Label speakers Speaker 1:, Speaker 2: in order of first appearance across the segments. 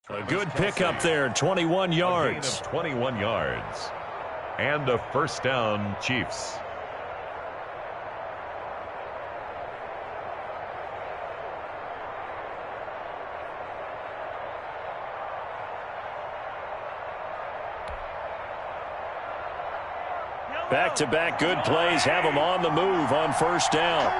Speaker 1: A good pickup there, 21 yards.
Speaker 2: A gain of 21 yards. And a first down, Chiefs.
Speaker 1: Back-to-back good plays have them on the move on first down.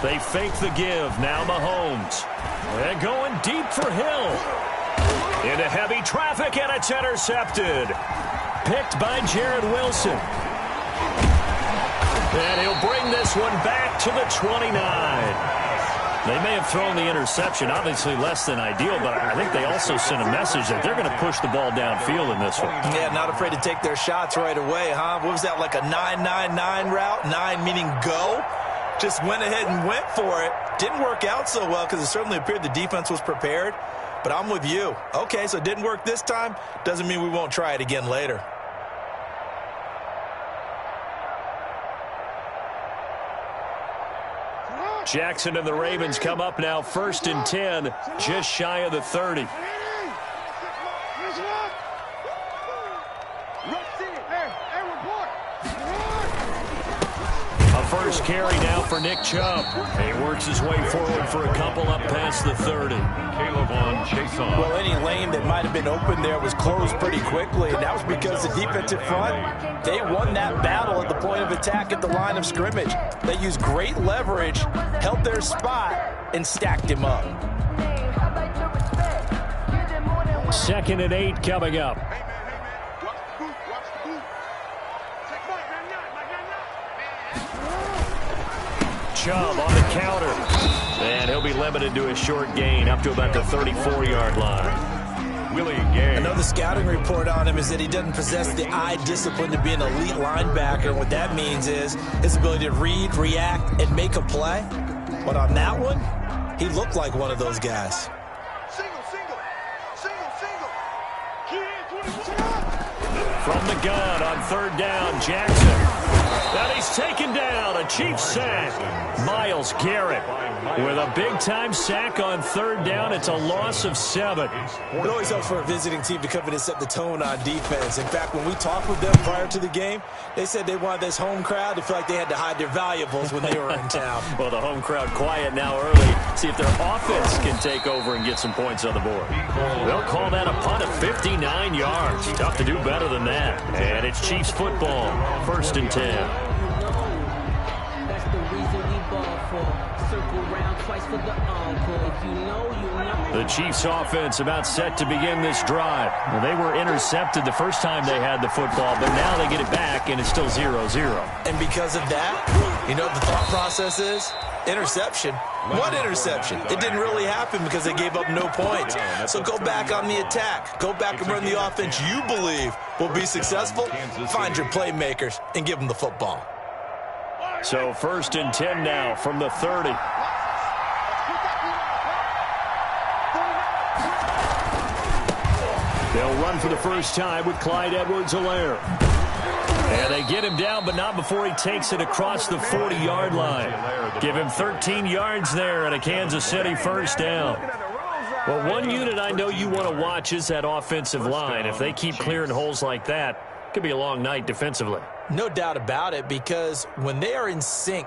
Speaker 1: They fake the give. Now Mahomes. They're going deep for Hill. Into heavy traffic, and it's intercepted. Picked by Jared Wilson. And he'll bring this one back to the 29. They may have thrown the interception, obviously less than ideal, but I think they also sent a message that they're going to push the ball downfield in this one.
Speaker 3: Yeah, not afraid to take their shots right away, huh? What was that, like a 9-9-9 route? 9 meaning go? Just went ahead and went for it. Didn't work out so well because it certainly appeared the defense was prepared. But I'm with you. Okay, so it didn't work this time. Doesn't mean we won't try it again later.
Speaker 1: Jackson and the Ravens come up now 1st and 10, just shy of the 30. A first carry now for Nick Chubb. He works his way forward for a couple up past the 30.
Speaker 2: Caleb on chase on.
Speaker 3: Well, any lane that might have been open there was closed pretty quickly, and that was because the defensive front, they won that battle at the point of attack at the line of scrimmage. They used great leverage, held their spot, and stacked him up.
Speaker 1: 2nd and 8 coming up. Chubb on the counter. And he'll be limited to a short gain up to about the 34-yard line.
Speaker 2: Willie Gay.
Speaker 3: Another scouting report on him is that he doesn't possess the eye discipline to be an elite linebacker. And what that means is his ability to read, react, and make a play. But on that one, he looked like one of those guys.
Speaker 1: From the gun on 3rd down, Jackson. And he's taken down. A Chiefs sack. Myles Garrett with a big-time sack on 3rd down. It's a loss of 7.
Speaker 3: It always helps for a visiting team to come in and set the tone on defense. In fact, when we talked with them prior to the game, they said they wanted this home crowd to feel like they had to hide their valuables when they were in town.
Speaker 1: Well, the home crowd quiet now early. See if their offense can take over and get some points on the board. They'll call that a punt of 59 yards. Tough to do better than that. And it's Chiefs football. 1st and 10. The Chiefs offense about set to begin this drive. Well, they were intercepted the first time they had the football, but now they get it back, and it's still 0-0.
Speaker 3: And because of that, you know what the thought process is? Interception. What interception? It didn't really happen because they gave up no points. So go back on the attack. Go back and run the offense you believe will be successful. Find your playmakers and give them the football.
Speaker 1: So 1st and 10 now from the 30. They'll run for the first time with Clyde Edwards-Helaire. And they get him down, but not before he takes it across the 40-yard line. Give him 13 yards there and a Kansas City first down. Well, one unit I know you want to watch is that offensive line. If they keep clearing holes like that, it could be a long night defensively.
Speaker 3: No doubt about it, because when they are in sync,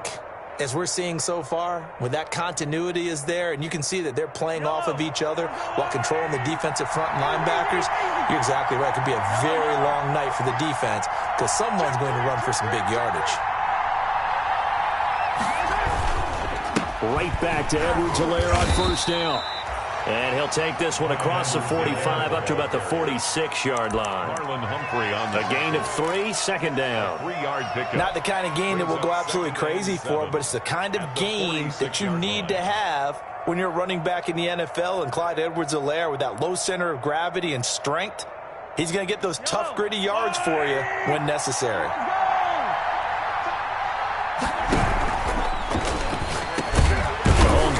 Speaker 3: as we're seeing so far, when that continuity is there and you can see that they're playing off of each other while controlling the defensive front and linebackers, you're exactly right. It could be a very long night for the defense because someone's going to run for some big yardage.
Speaker 1: Right back to Edwards-Helaire on first down. And he'll take this one across the 45 up to about the 46-yard line. A gain of 3, 2nd down.
Speaker 2: 3-yard pickup.
Speaker 3: Not the kind of gain that we'll go absolutely crazy for, but it's the kind of gain that you need to have when you're running back in the NFL. And Clyde Edwards-Helaire, with that low center of gravity and strength, he's going to get those tough, gritty yards for you when necessary.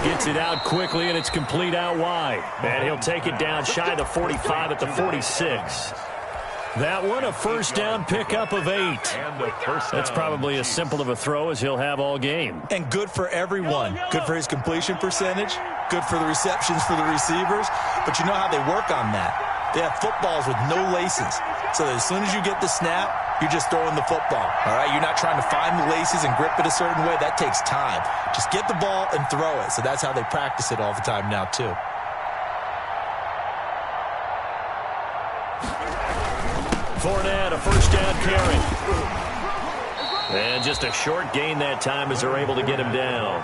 Speaker 1: Gets it out quickly, and it's complete out wide. And he'll take it down shy of the 45 at the 46. That one, a first down pickup of 8. That's probably as simple of a throw as he'll have all game.
Speaker 3: And good for everyone. Good for his completion percentage. Good for the receptions for the receivers. But you know how they work on that. They have footballs with no laces. So that as soon as you get the snap, you're just throwing the football. All right? You're not trying to find the laces and grip it a certain way. That takes time. Just get the ball and throw it. So that's how they practice it all the time now, too.
Speaker 1: Fournette, a first down carry. And just a short gain that time as they're able to get him down.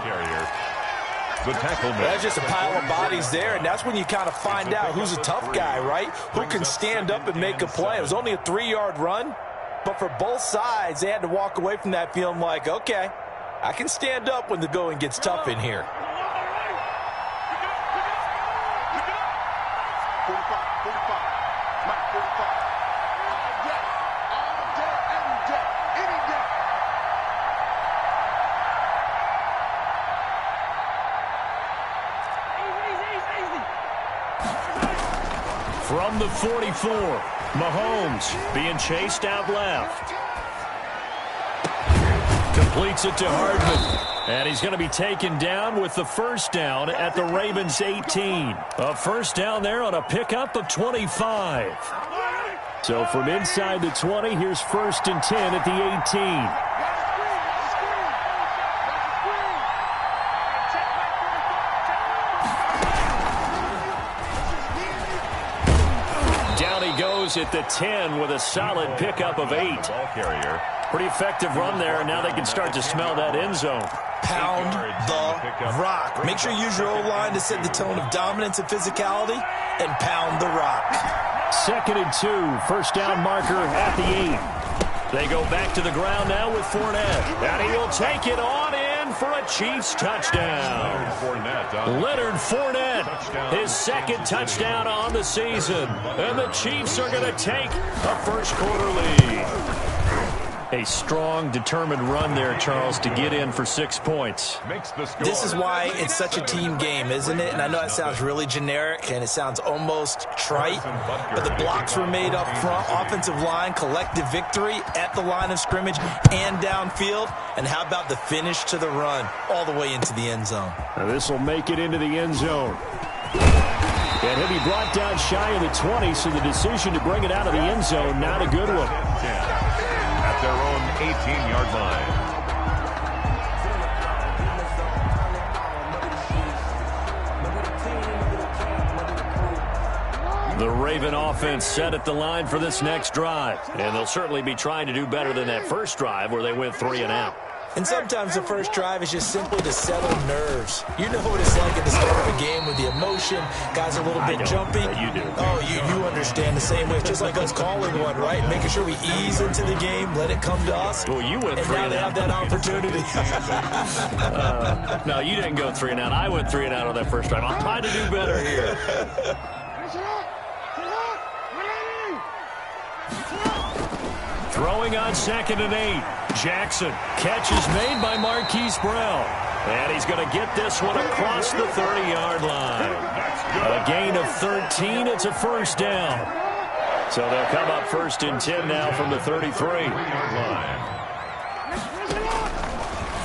Speaker 2: The tackle man.
Speaker 3: That's just a pile of bodies there, and that's when you kind of find out who's a tough guy, right? Who can stand up and make a play. It was only a 3-yard run, but for both sides, they had to walk away from that feeling like, okay, I can stand up when the going gets tough in here.
Speaker 1: From the 44, Mahomes being chased out left. Completes it to Hardman. And he's going to be taken down with the first down at the Ravens' 18. A first down there on a pickup of 25. So from inside the 20, here's 1st and 10 at the 18. At the 10 with a solid pickup of 8. Pretty effective run there, and now they can start to smell that end zone.
Speaker 3: Pound the rock. Make sure you use your O-line to set the tone of dominance and physicality, and pound the rock.
Speaker 1: 2nd and 2, first down marker at the 8. They go back to the ground now with Fournette, and he will take it on in for a Chiefs touchdown. Leonard Fournette, his 2nd touchdown on the season. And the Chiefs are going to take a first-quarter lead. A strong, determined run there, Charles, to get in for 6 points.
Speaker 3: This is why it's such a team game, isn't it? And I know that sounds really generic, and it sounds almost trite, but the blocks were made up front, offensive line, collective victory at the line of scrimmage and downfield. And how about the finish to the run all the way into the end zone?
Speaker 1: Now this will make it into the end zone. And he'll be brought down shy of the 20, so the decision to bring it out of the end zone, not a good one.
Speaker 2: At their own 18-yard line.
Speaker 1: The Raven offense set at the line for this next drive. And they'll certainly be trying to do better than that first drive where they went 3 and out.
Speaker 3: And sometimes the first drive is just simply to settle nerves. You know what it's like at the start of a game with the emotion. Guys are a little bit jumpy.
Speaker 1: You do.
Speaker 3: Oh, you understand the same way. It's just like us calling one, right? Making sure we ease into the game, let it come to us.
Speaker 1: Well, you went 3
Speaker 3: and now they have that opportunity.
Speaker 1: No, you didn't go 3 and out. I went 3 and out on that first drive. I'll try to do better here. Throwing on 2nd and 8. Jackson. Catch is made by Marquise Brown. And he's going to get this one across the 30-yard line. A gain of 13. It's a first down. So they'll come up 1st and 10 now from the 33.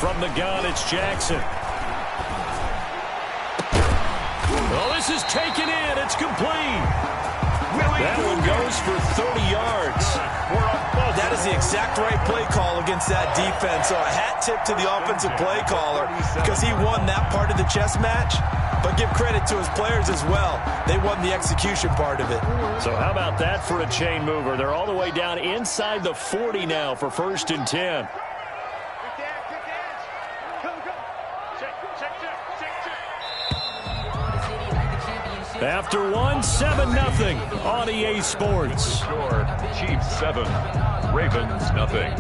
Speaker 1: From the gun, it's Jackson. Well, this is taken in. It's complete. That one goes for 30 yards.
Speaker 3: That is the exact right play call against that defense. So a hat tip to the offensive play caller because he won that part of the chess match. But give credit to his players as well. They won the execution part of it.
Speaker 1: So how about that for a chain mover? They're all the way down inside the 40 now for 1st and 10. After 1, 7-0 on EA Sports.
Speaker 2: Score, Chiefs 7, Ravens nothing.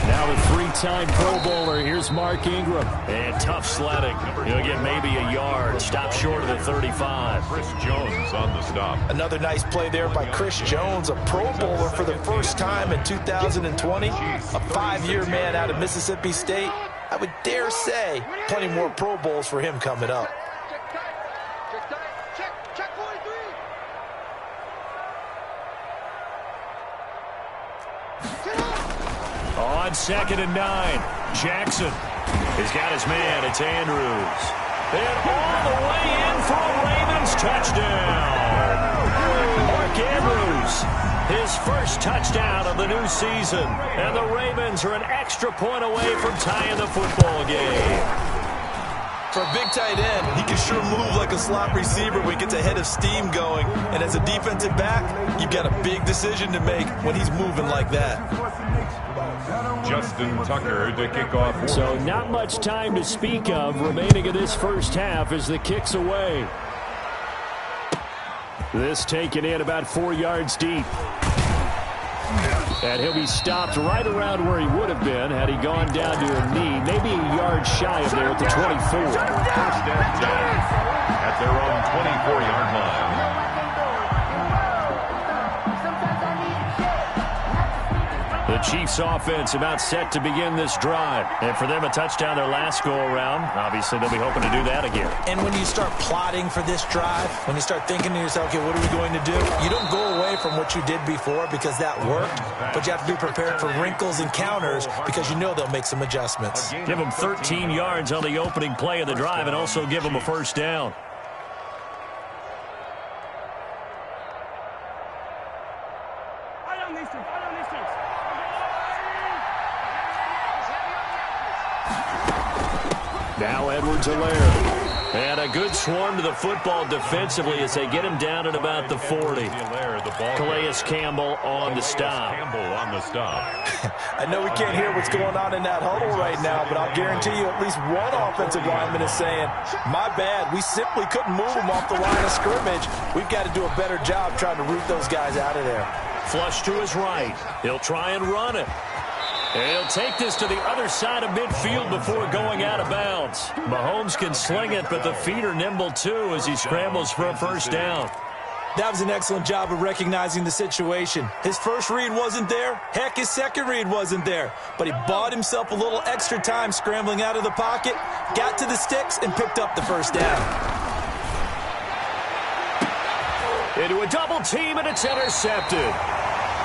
Speaker 1: Now the 3-time Pro Bowler, here's Mark Ingram. And tough sledding. He'll get maybe a yard. Stop short of the 35.
Speaker 2: Chris Jones on the stop.
Speaker 3: Another nice play there by Chris Jones, a Pro Bowler for the first time in 2020. A 5-year man out of Mississippi State. I would dare say plenty more Pro Bowls for him coming up.
Speaker 1: On 2nd and 9, Jackson has got his man. It's Andrews. And all the way in for a Ravens touchdown. Mark Andrews, his first touchdown of the new season. And the Ravens are an extra point away from tying the football game.
Speaker 3: For a big tight end, he can sure move like a slot receiver when he gets a head of steam going. And as a defensive back, you've got a big decision to make when he's moving like that.
Speaker 2: Justin Tucker to kick off.
Speaker 1: So not much time to speak of remaining in this first half as the kick's away. This taken in about 4 yards deep. And he'll be stopped right around where he would have been had he gone down to a knee, maybe a yard shy of there at the 24.
Speaker 2: First and 10 at their own 24-yard line.
Speaker 1: The Chiefs offense about set to begin this drive. And for them, a touchdown their last go-around. Obviously, they'll be hoping to do that again.
Speaker 3: And when you start plotting for this drive, when you start thinking to yourself, okay, what are we going to do? You don't go away from what you did before because that worked, but you have to be prepared for wrinkles and counters because you know they'll make some adjustments.
Speaker 1: Give them 13 yards on the opening play of the drive and also give them a first down. Now Edwards-Helaire. And a good swarm to the football defensively as they get him down at about the 40. Calais Campbell on the stop.
Speaker 3: I know we can't hear what's going on in that huddle right now, but I'll guarantee you at least one offensive lineman is saying, my bad, we simply couldn't move him off the line of scrimmage. We've got to do a better job trying to root those guys out of there.
Speaker 1: Flush to his right. He'll try and run it. And he'll take this to the other side of midfield before going out of bounds. Mahomes can sling it, but the feet are nimble too as he scrambles for a first down.
Speaker 3: That was an excellent job of recognizing the situation. His first read wasn't there. Heck, his second read wasn't there. But he bought himself a little extra time scrambling out of the pocket, got to the sticks, and picked up the first down.
Speaker 1: Into a double team, and it's intercepted.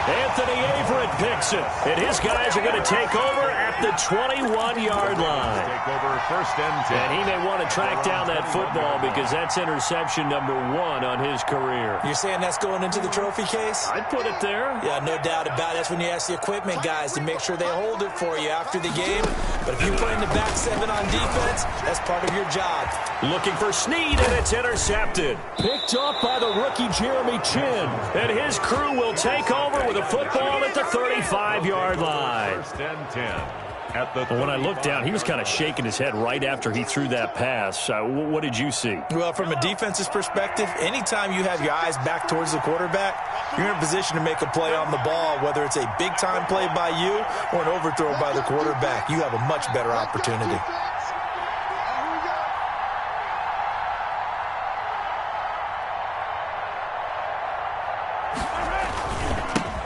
Speaker 1: Anthony Averett picks it, and his guys are going to take over at the 21-yard line.
Speaker 2: Take over first and 10.
Speaker 1: And he may want to track down that football because that's interception number 1 on his career.
Speaker 3: You're saying that's going into the trophy case?
Speaker 1: I'd put it there.
Speaker 3: Yeah, no doubt about it. That's when you ask the equipment guys to make sure they hold it for you after the game. But if you play in the back 7 on defense, that's part of your job.
Speaker 1: Looking for Snead, and it's intercepted. Picked up by the rookie Jeremy Chin. And his crew will take over with a football at the 35-yard line.
Speaker 2: First and 10.
Speaker 1: When I looked down, he was kind of shaking his head right after he threw that pass. What did you see?
Speaker 3: Well, from a defense's perspective, anytime you have your eyes back towards the quarterback, you're in a position to make a play on the ball, whether it's a big-time play by you or an overthrow by the quarterback. You have a much better opportunity.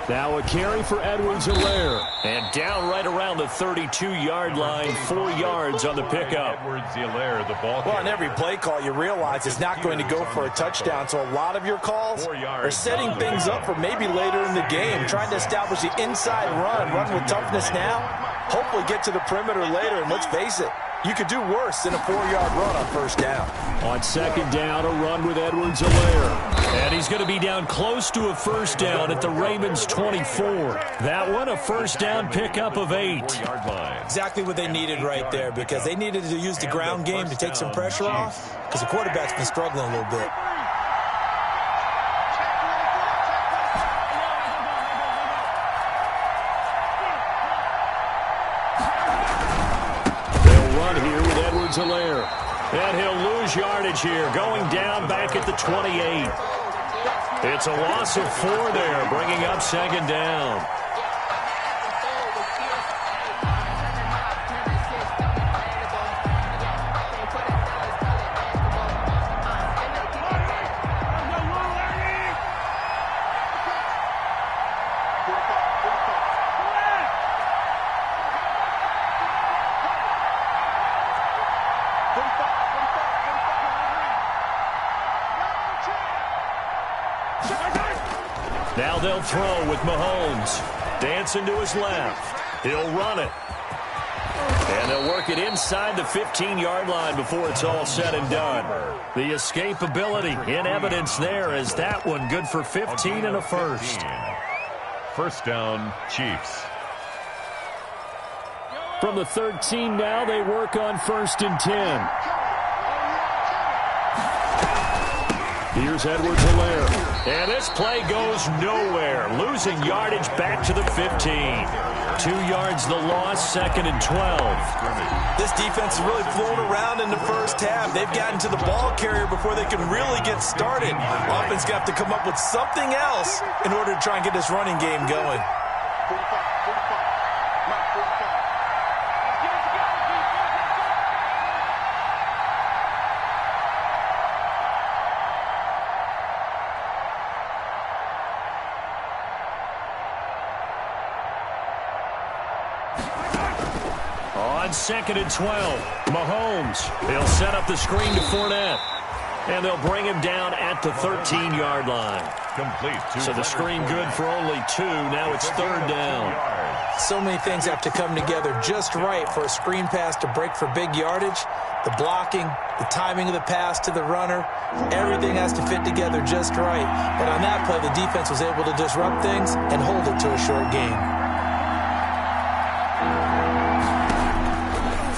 Speaker 1: Now a carry for Edwards-Helaire. And down right around the 32-yard line, 4 yards on the pickup.
Speaker 2: Edwards-Helaire, the ball.
Speaker 3: Well, on every play call, you realize it's not going to go for a touchdown. So a lot of your calls are setting things up for maybe later in the game, trying to establish the inside run with toughness now, hopefully get to the perimeter later. And let's face it, you could do worse than a 4-yard run on first down.
Speaker 1: On second down, a run with Edwards-Helaire. And he's going to be down close to a first down at the Ravens 24. That one, a first down pickup of 8.
Speaker 3: Exactly what they needed right there, because they needed to use the ground game to take some pressure off, because the quarterback's been struggling a little bit.
Speaker 1: Edwards-Helaire. And he'll lose yardage here, going down back at the 28. It's a loss of 4 there, bringing up second down. Now they'll throw with Mahomes. Dancing to his left. He'll run it. And they'll work it inside the 15-yard line before it's all said and done. The escapability in evidence there as that one good for 15 and a first.
Speaker 2: First down, Chiefs.
Speaker 1: From the 13 now, they work on 1st and 10. Here's Edwards-Helaire. And this play goes nowhere. Losing yardage back to the 15. 2 yards the loss, 2nd and 12.
Speaker 3: This defense is really flown around in the first half. They've gotten to the ball carrier before they can really get started. Offense going to have to come up with something else in order to try and get this running game going.
Speaker 1: On 2nd and 12, Mahomes. He'll set up the screen to Fournette. And they'll bring him down at the 13-yard line.
Speaker 2: Complete.
Speaker 1: So the screen good for only 2. Now it's 3rd down.
Speaker 3: So many things have to come together just right for a screen pass to break for big yardage. The blocking, the timing of the pass to the runner, everything has to fit together just right. But on that play, the defense was able to disrupt things and hold it to a short gain.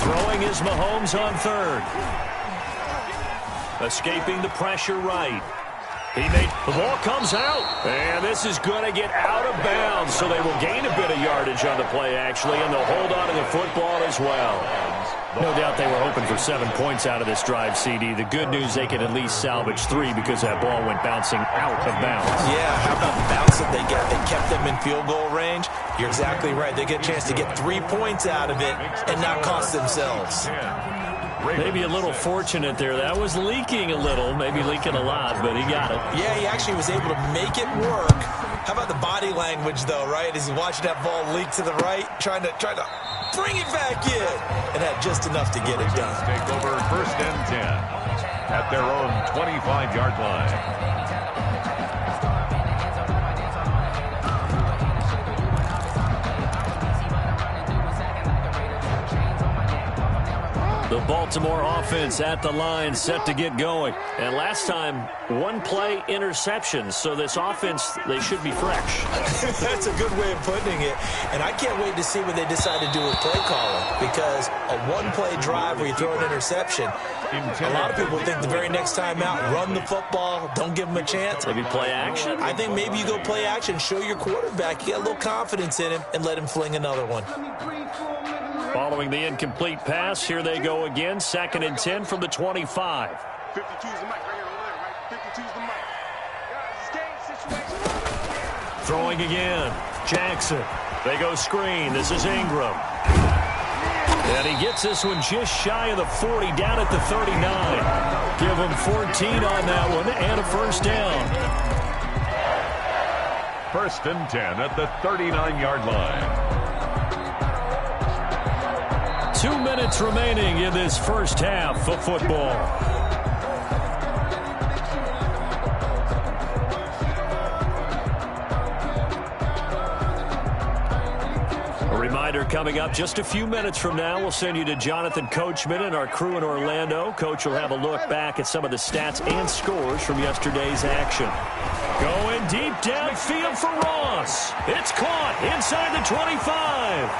Speaker 1: Throwing is Mahomes on 3rd. Escaping the pressure right. The ball comes out. And this is going to get out of bounds, so they will gain a bit of yardage on the play, actually, and they'll hold on to the football as well. No doubt they were hoping for 7 points out of this drive, CD. The good news, they could at least salvage 3 because that ball went bouncing out of bounds.
Speaker 3: Yeah, how about the bounce that they got? They kept them in field goal range. You're exactly right. They get a chance to get 3 points out of it and not cost themselves.
Speaker 1: Maybe a little fortunate there. That was leaking a little, maybe leaking a lot, but he got it.
Speaker 3: Yeah, he actually was able to make it work. How about the body language, though, right? As he watched that ball leak to the right, trying to bring it back in, and had just enough to get it done.
Speaker 2: Take over 1st and 10 at their own 25-yard line.
Speaker 1: The Baltimore offense at the line, set to get going. And last time, 1-play interception. So this offense, they should be fresh.
Speaker 3: That's a good way of putting it. And I can't wait to see what they decide to do with play calling. Because a 1-play drive where you throw an interception, a lot of people think the very next time out, run the football, don't give them a chance.
Speaker 1: Maybe play action?
Speaker 3: I think maybe you go play action, show your quarterback, you got a little confidence in him, and let him fling another one.
Speaker 1: Following the incomplete pass, here they go again. 2nd and 10 from the 25.
Speaker 4: 52's the mic right here on the left, right? 52's the mic. Guys, game situation.
Speaker 1: Throwing again. Jackson. They go screen. This is Ingram. And he gets this one just shy of the 40, down at the 39. Give him 14 on that one and a first down.
Speaker 2: 1st and 10 at the 39-yard line.
Speaker 1: 2 minutes remaining in this first half of football. A reminder coming up just a few minutes from now, we'll send you to Jonathan Coachman and our crew in Orlando. Coach will have a look back at some of the stats and scores from yesterday's action. Going deep downfield for Ross. It's caught inside the 25.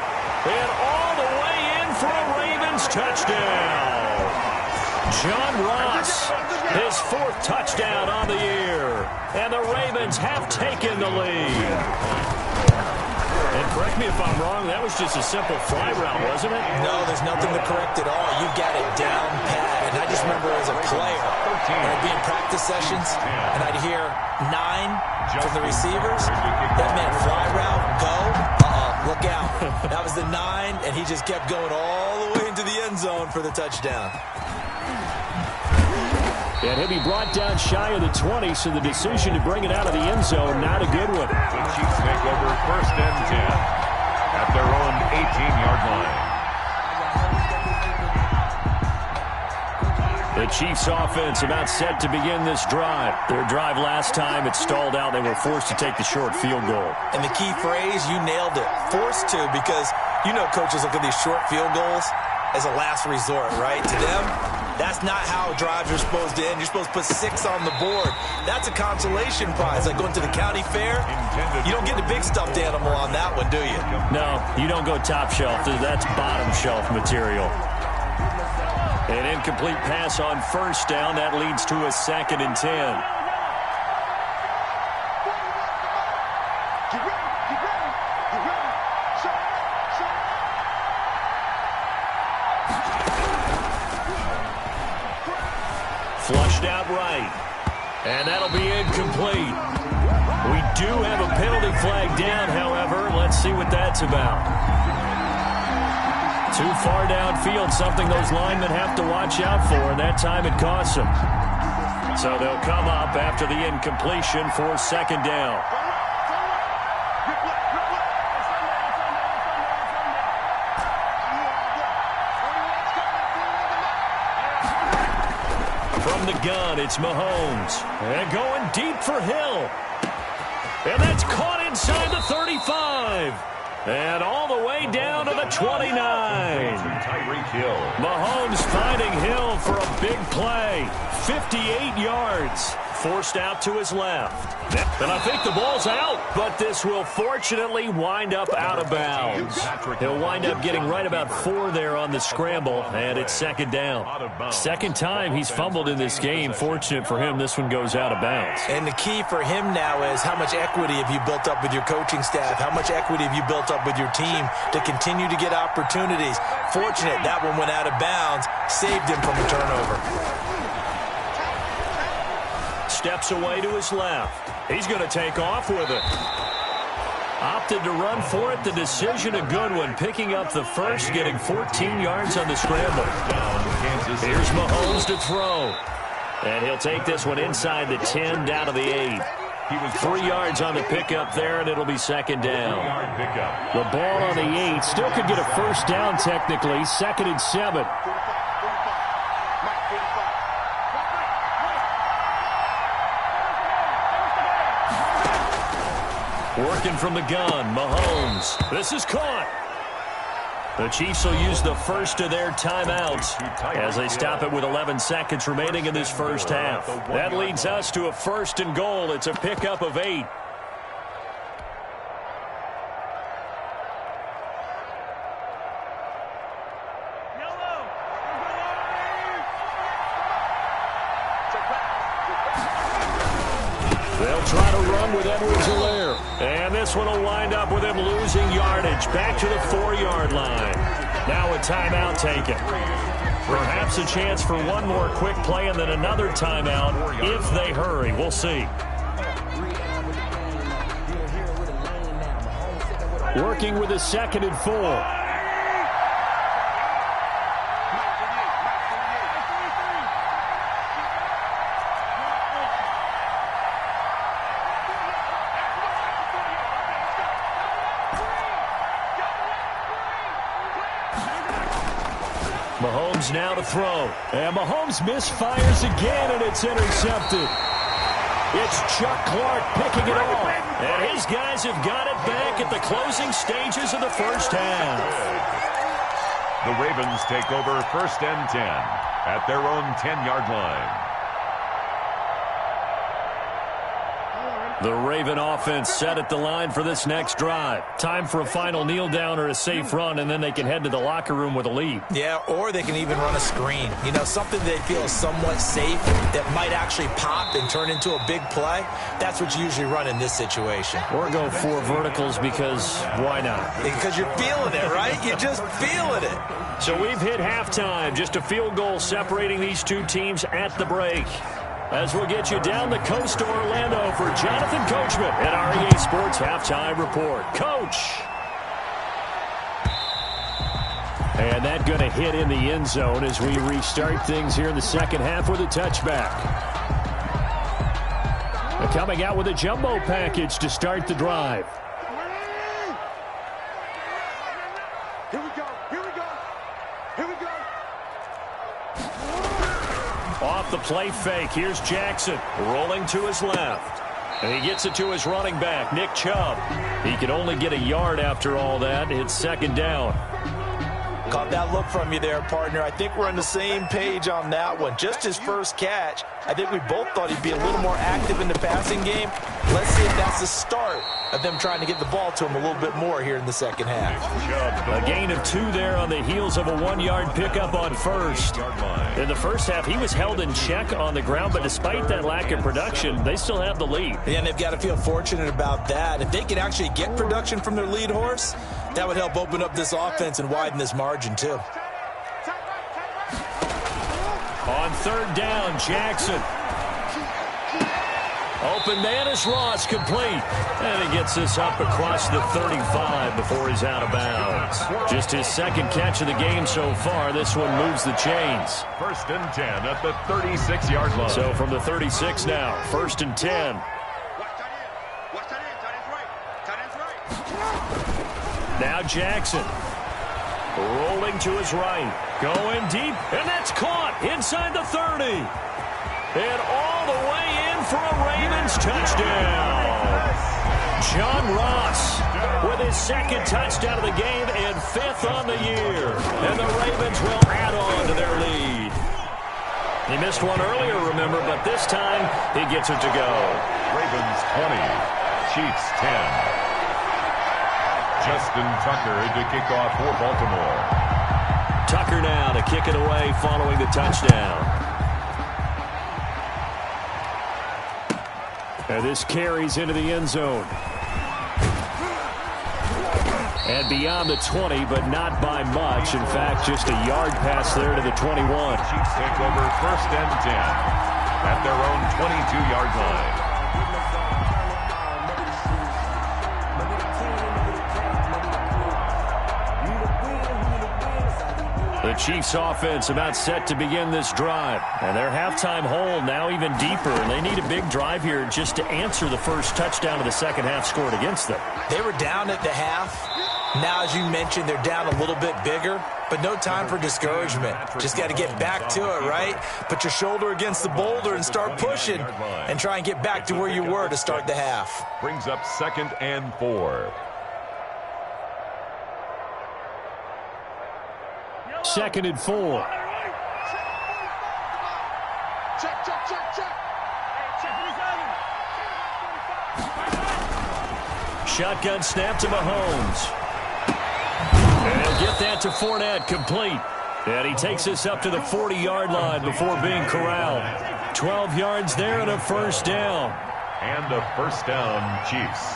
Speaker 1: And all the way in for a Ravens touchdown. John Ross, his 4th touchdown on the year. And the Ravens have taken the lead. And correct me if I'm wrong, that was just a simple fly route, wasn't it?
Speaker 3: No, there's nothing to correct at all. You got it down pat. And I just remember as a player, when I'd be in practice sessions, and I'd hear 9 from the receivers. That meant fly route, go. Look out. That was the 9, and he just kept going all the way into the end zone for the touchdown.
Speaker 1: And he'll be brought down shy of the 20, so the decision to bring it out of the end zone, not a good one.
Speaker 2: The Chiefs take over 1st and 10 at their own 18-yard line.
Speaker 1: The Chiefs offense about set to begin this drive. Their drive last time, it stalled out. They were forced to take the short field goal.
Speaker 3: And the key phrase, you nailed it, forced to, because you know coaches look at these short field goals as a last resort, right? To them, that's not how drives are supposed to end. You're supposed to put 6 on the board. That's a consolation prize. Like going to the county fair, you don't get the big stuffed animal on that one, do you?
Speaker 1: No, you don't go top shelf. That's bottom shelf material. An incomplete pass on first down. That leads to a 2nd and 10. Flushed out right. And that'll be incomplete. We do have a penalty flag down, however. Let's see what that's about. Too far downfield, something those linemen have to watch out for, and that time it costs them. So they'll come up after the incompletion for 2nd down. From the gun, it's Mahomes. And going deep for Hill. And that's caught inside the 35. And all the way down to the 29. Mahomes finding Hill for a big play. 58 yards. Forced out to his left. And I think the ball's out, but this will fortunately wind up out of bounds. He'll wind up getting right about 4 there on the scramble, and it's 2nd down. 2nd time he's fumbled in this game. Fortunate for him, this one goes out of bounds.
Speaker 3: And the key for him now is how much equity have you built up with your coaching staff? How much equity have you built up with your team to continue to get opportunities? Fortunate that one went out of bounds, saved him from a turnover.
Speaker 1: Steps away to his left. He's going to take off with it. Opted to run for it. The decision a good one. Picking up the first, getting 14 yards on the scramble. Here's Mahomes to throw. And he'll take this one inside the 10, down to the 8. 3 yards on the pickup there, and it'll be 2nd down. The ball on the 8. Still could get a first down technically. 2nd and 7. Working from the gun, Mahomes. This is caught. The Chiefs will use the first of their timeouts as they stop it with 11 seconds remaining in this first half. That leads us to a 1st and goal. It's a pickup of 8. They'll try to run with Edwards-Helaire. And this one will wind up with him losing yardage back to the 4-yard line. Now a timeout taken. Perhaps a chance for one more quick play and then another timeout if they hurry. We'll see. Working with a 2nd and 4. Mahomes now to throw. And Mahomes misfires again, and it's intercepted. It's Chuck Clark picking it off. And his guys have got it back at the closing stages of the first half.
Speaker 2: The Ravens take over 1st and 10 at their own 10-yard line.
Speaker 1: The Raven offense set at the line for this next drive. Time for a final kneel down or a safe run, and then they can head to the locker room with a lead.
Speaker 3: Yeah, or they can even run a screen. You know, something they feel is somewhat safe that might actually pop and turn into a big play. That's what you usually run in this situation.
Speaker 1: Or go 4 verticals because why not?
Speaker 3: Because you're feeling it, right? You're just feeling it.
Speaker 1: So we've hit halftime. Just a field goal separating these two teams at the break. As we'll get you down the coast to Orlando for Jonathan Coachman at our EA Sports Halftime Report. Coach! And that going to hit in the end zone as we restart things here in the second half with a touchback. Coming out with a jumbo package to start the drive.
Speaker 4: Here we go. Here we go. Here we go.
Speaker 1: Off the play fake, here's Jackson rolling to his left. And he gets it to his running back, Nick Chubb. He can only get a yard after all that. It's second down.
Speaker 3: Caught that look from you there, partner. I think we're on the same page on that one. Just his first catch, I think we both thought he'd be a little more active in the passing game. Let's see if that's the start of them trying to get the ball to him a little bit more here in the second half.
Speaker 1: A gain of 2 there on the heels of a 1-yard pickup on first. In the first half, he was held in check on the ground, but despite that lack of production, they still have the lead.
Speaker 3: And they've got to feel fortunate about that. If they can actually get production from their lead horse, that would help open up this offense and widen this margin too.
Speaker 1: On third down, Jackson. Open man is Ross, complete. And he gets this up across the 35 before he's out of bounds. Just his second catch of the game so far. This one moves the chains.
Speaker 2: First and 10 at the 36-yard line.
Speaker 1: So from the 36 now, first and 10. Now Jackson. Rolling to his right. Going deep, and that's caught inside the 30. And all the way in for a Ravens touchdown. John Ross with his second touchdown of the game and 5th on the year. And the Ravens will add on to their lead. He missed one earlier, remember, but this time he gets it to go.
Speaker 2: Ravens 20, Chiefs 10. Justin Tucker to kick off for Baltimore.
Speaker 1: Tucker now to kick it away following the touchdown. And this carries into the end zone. And beyond the 20, but not by much. In fact, just a yard pass there to the 21.
Speaker 2: Chiefs take over first and 10 at their own 22-yard line.
Speaker 1: The Chiefs offense about set to begin this drive. And their halftime hole now even deeper. And they need a big drive here just to answer the first touchdown of the second half scored against them.
Speaker 3: They were down at the half. Now, as you mentioned, they're down a little bit bigger. But no time for discouragement. Just got to get back to it, right? Put your shoulder against the boulder and start pushing. And try and get back to where you were to start the half.
Speaker 2: Brings up second and 4.
Speaker 1: Second and 4. Shotgun snap to Mahomes. And get that to Fournette, complete. And he takes us up to the 40-yard line before being corralled. 12 yards there and a first down.
Speaker 2: And a first down, Chiefs.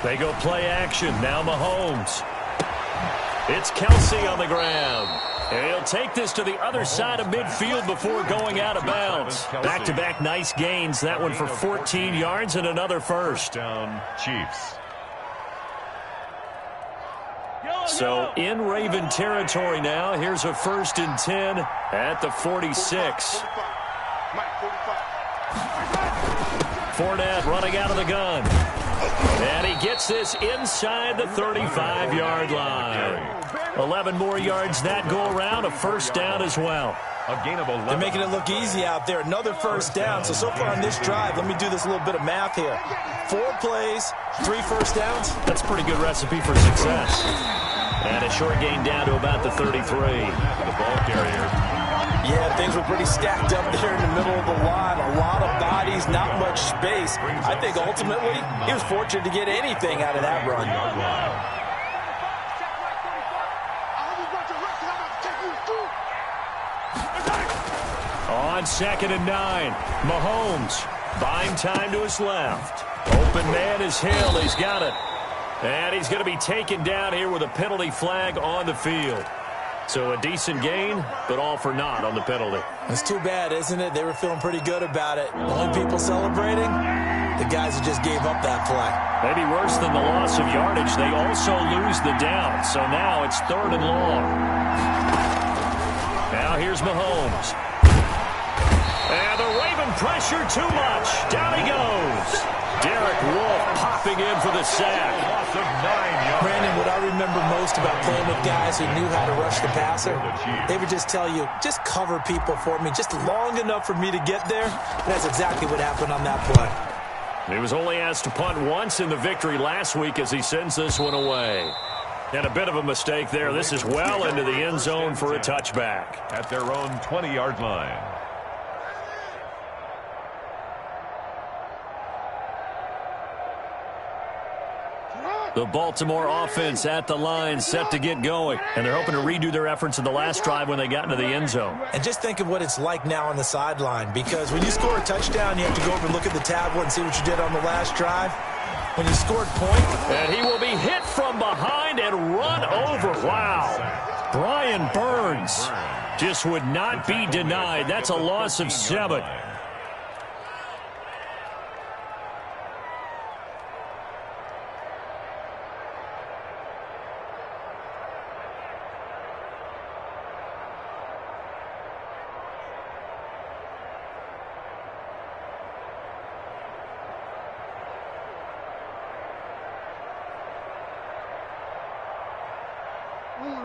Speaker 1: They go play action. Now Mahomes. It's Kelsey on the ground. And he'll take this to the other side of midfield before going out of bounds. Back-to-back nice gains. That one for 14 yards and another first.
Speaker 2: Down, Chiefs.
Speaker 1: So in Raven territory now. Here's a first and 10 at the 46. Fournette running out of the gun. And he gets this inside the 35-yard line. 11 more yards that go around, a first down as well.
Speaker 2: A gain of 11.
Speaker 3: They're making it look easy out there. Another first down. So far on this drive, let me do this little bit of math here. 4 plays, 3 first downs.
Speaker 1: That's a pretty good recipe for success. And a short gain down to about the 33.
Speaker 2: The ball carrier.
Speaker 3: Yeah, things were pretty stacked up there in the middle of the line. A lot of bodies, not much space. I think ultimately he was fortunate to get anything out of that run.
Speaker 1: On second and 9, Mahomes buying time to his left. Open man is Hill. He's got it. And he's going to be taken down here with a penalty flag on the field. So a decent gain, but all for naught on the penalty.
Speaker 3: It's too bad, isn't it? They were feeling pretty good about it. The only people celebrating, the guys who just gave up that play.
Speaker 1: Maybe worse than the loss of yardage, they also lose the down. So now it's third and long. Now here's Mahomes. And the Raven pressure too much. Down he goes. Derek Wolfe popping in for the sack.
Speaker 2: Loss of 9 yards.
Speaker 3: Brandon, what I remember most about playing with guys who knew how to rush the passer, they would just tell you, just cover people for me, just long enough for me to get there. And that's exactly what happened on that play.
Speaker 1: He was only asked to punt once in the victory last week as he sends this one away. And a bit of a mistake there. This is well into the end zone for a touchback.
Speaker 2: At their own 20-yard line.
Speaker 1: The Baltimore offense at the line, set to get going. And they're hoping to redo their efforts in the last drive when they got into the end zone.
Speaker 3: And just think of what it's like now on the sideline, because when you score a touchdown, you have to go over and look at the tablet and see what you did on the last drive. When you scored point.
Speaker 1: And he will be hit from behind and run over. Wow. Brian Burns just would not be denied. That's a loss of 7.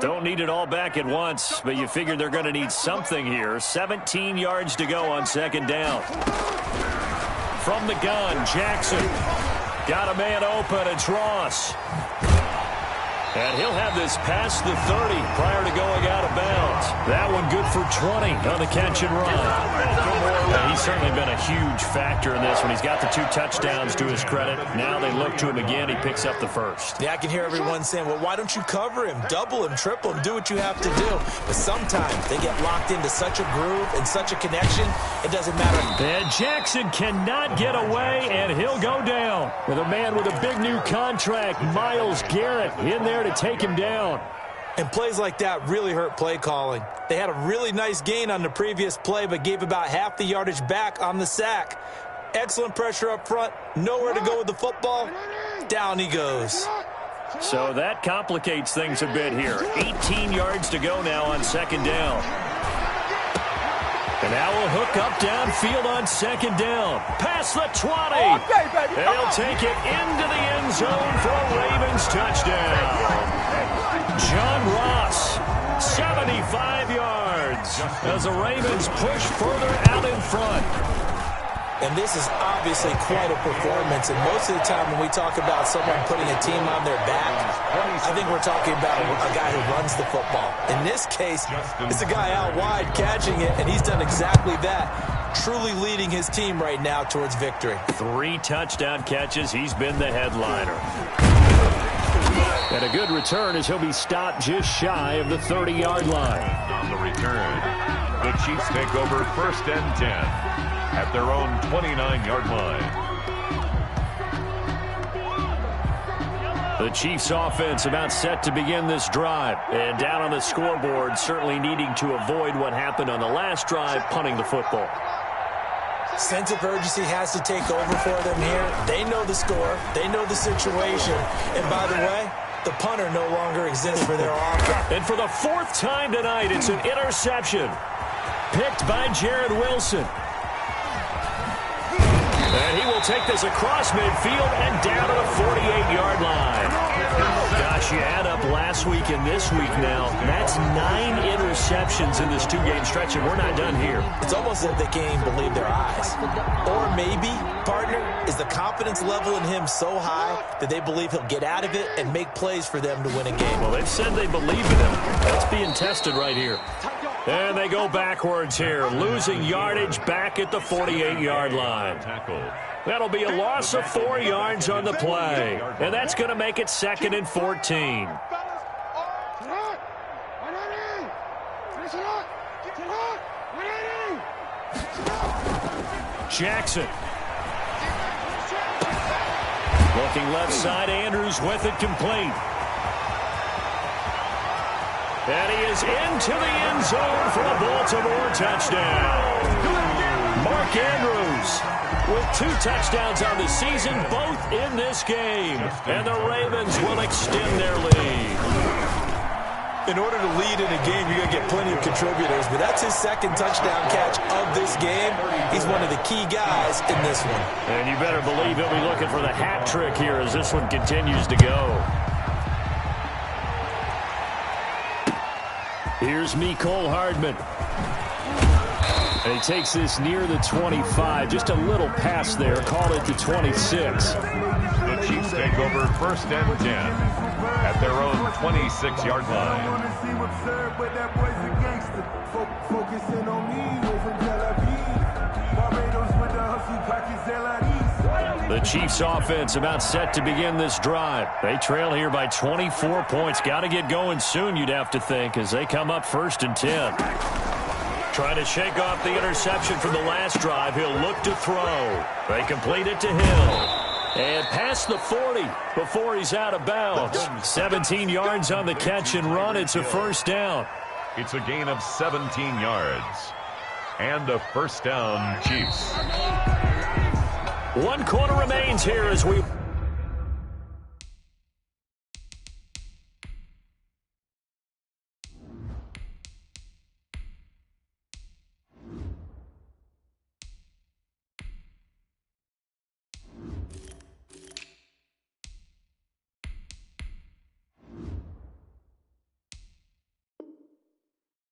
Speaker 1: Don't need it all back at once, but you figure they're going to need something here. 17 yards to go on second down. From the gun, Jackson. Got a man open. It's Ross. And he'll have this past the 30 prior to going out of bounds. That one good for 20 on the catch and run. And he's certainly been a huge factor in this one. He's got the 2 touchdowns to his credit. Now they look to him again. He picks up the first.
Speaker 3: Yeah, I can hear everyone saying, well, why don't you cover him? Double him, triple him, do what you have to do. But sometimes they get locked into such a groove and such a connection, it doesn't matter.
Speaker 1: And Jackson cannot get away, and he'll go down with a man with a big new contract, Myles Garrett, in there to take him down.
Speaker 3: And plays like that really hurt play calling. They had a really nice gain on the previous play, but gave about half the yardage back on the sack. Excellent pressure up front. Nowhere to go with the football. Down he goes.
Speaker 1: So that complicates things a bit here. 18 yards to go now on second down. And now we'll hook up downfield on second down. Past the 20. And he'll take it into the end zone for a Ravens touchdown. John Ross, 75 yards as the Ravens push further out in front.
Speaker 3: And this is obviously quite a performance. And most of the time when we talk about someone putting a team on their back, I think we're talking about a guy who runs the football. In this case, it's a guy out wide catching it, and he's done exactly that, truly leading his team right now towards victory.
Speaker 1: 3 touchdown catches. He's been the headliner. And a good return as he'll be stopped just shy of the 30-yard line.
Speaker 2: On the return, the Chiefs take over 1st and 10 at their own 29-yard line.
Speaker 1: The Chiefs offense about set to begin this drive. And down on the scoreboard, certainly needing to avoid what happened on the last drive, punting the football.
Speaker 3: Sense of urgency has to take over for them here. They know the score. They know the situation. And by the way, the punter no longer exists for their offense.
Speaker 1: And for the 4th time tonight, it's an interception. Picked by Jared Wilson. And he will take this across midfield and down to the 48-yard line. Gosh, you add up last week and this week now. That's 9 interceptions in this 2-game stretch, and we're not done here.
Speaker 3: It's almost as if they can't even believe their eyes. Or maybe, partner, is the confidence level in him so high that they believe he'll get out of it and make plays for them to win a game.
Speaker 1: Well, they've said they believe in him. That's being tested right here. And they go backwards here, losing yardage back at the 48-yard line. That'll be a loss of 4 yards on the play. And that's going to make it 2nd and 14. Jackson. Looking left side, Andrews with it complete. And he is into the end zone for a Baltimore touchdown. Mark Andrews with 2 touchdowns on the season, both in this game. And the Ravens will extend their lead.
Speaker 3: In order to lead in a game, you're going to get plenty of contributors, but that's his second touchdown catch of this game. He's one of the key guys in this one.
Speaker 1: And you better believe he'll be looking for the hat trick here as this one continues to go. Here's Mecole Hardman. And he takes this near the 25. Just a little pass there. Call it the 26.
Speaker 2: The Chiefs take over 1st and 10 at their own 26-yard line.
Speaker 1: The Chiefs offense about set to begin this drive. They trail here by 24 points. Got to get going soon, you'd have to think, as they come up 1st and 10. Trying to shake off the interception from the last drive. He'll look to throw. They complete it to Hill. And past the 40 before he's out of bounds. 17 yards on the catch and run. It's a 1st down.
Speaker 2: It's a gain of 17 yards. And a 1st down, Chiefs.
Speaker 1: 1 quarter remains here as we...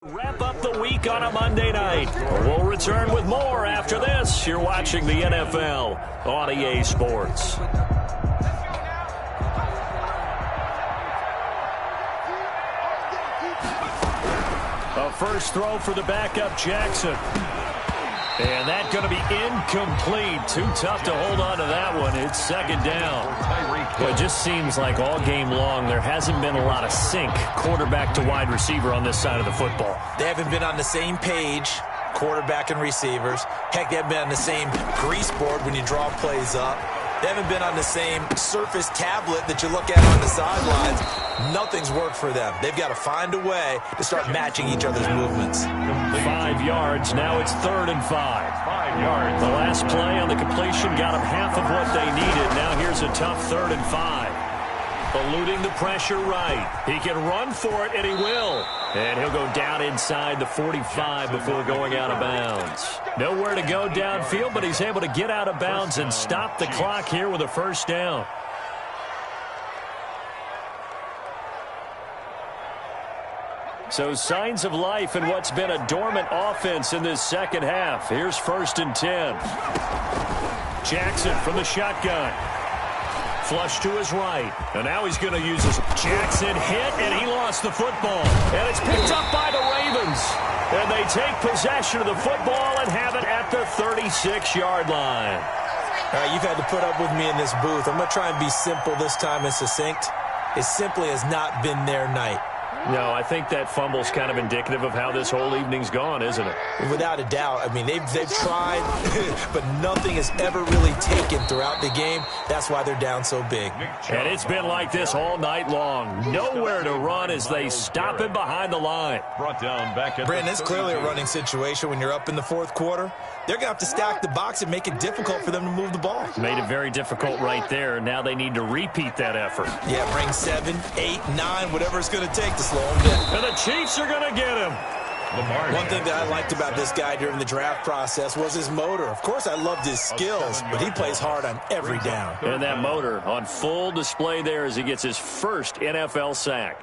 Speaker 1: Wrap up the week on a Monday night. We'll return with more after this. You're watching the NFL on EA Sports. A first throw for the backup, Jackson. And that's going to be incomplete. Too tough to hold on to that one. It's 2nd down. Well, it just seems like all game long there hasn't been a lot of sync quarterback to wide receiver on this side of the football.
Speaker 3: They haven't been on the same page, quarterback and receivers. Heck, they haven't been on the same grease board when you draw plays up. They haven't been on the same surface tablet that you look at on the sidelines. Nothing's worked for them. They've got to find a way to start matching each other's movements.
Speaker 1: 5 yards. Now it's 3rd and 5.
Speaker 2: 5 yards.
Speaker 1: The last play on the completion got them half of what they needed. Now here's a tough 3rd and 5. Eluding the pressure right. He can run for it, and he will. And he'll go down inside the 45 before going out of bounds. Nowhere to go downfield, but he's able to get out of bounds and stop the clock here with a 1st down. So signs of life in what's been a dormant offense in this 2nd half. Here's 1st and 10. Jackson from the shotgun. Flush to his right. And now he's going to use his Jackson hit, and he lost the football. And it's picked up by the Ravens. And they take possession of the football and have it at the 36-yard line.
Speaker 3: All right, you've had to put up with me in this booth. I'm going to try and be simple this time and succinct. It simply has not been their night.
Speaker 1: No, I think that fumble's kind of indicative of how this whole evening's gone, isn't it?
Speaker 3: Without a doubt. I mean, they've tried, but nothing has ever really taken throughout the game. That's why they're down so big.
Speaker 1: And it's been like this all night long. Nowhere to run as they stop him behind the line.
Speaker 2: Brought down back at
Speaker 3: Brandon, it's clearly a running situation when you're up in the 4th quarter. They're going to have to stack the box and make it difficult for them to move the ball.
Speaker 1: Made it very difficult right there. Now they need to repeat that effort.
Speaker 3: Yeah, bring 7, 8, 9, whatever it's going to take to slow him down.
Speaker 1: And the Chiefs are going to get him.
Speaker 3: One thing that I liked about this guy during the draft process was his motor. Of course, I loved his skills, but he plays hard on every down.
Speaker 1: And that motor on full display there as he gets his first NFL sack.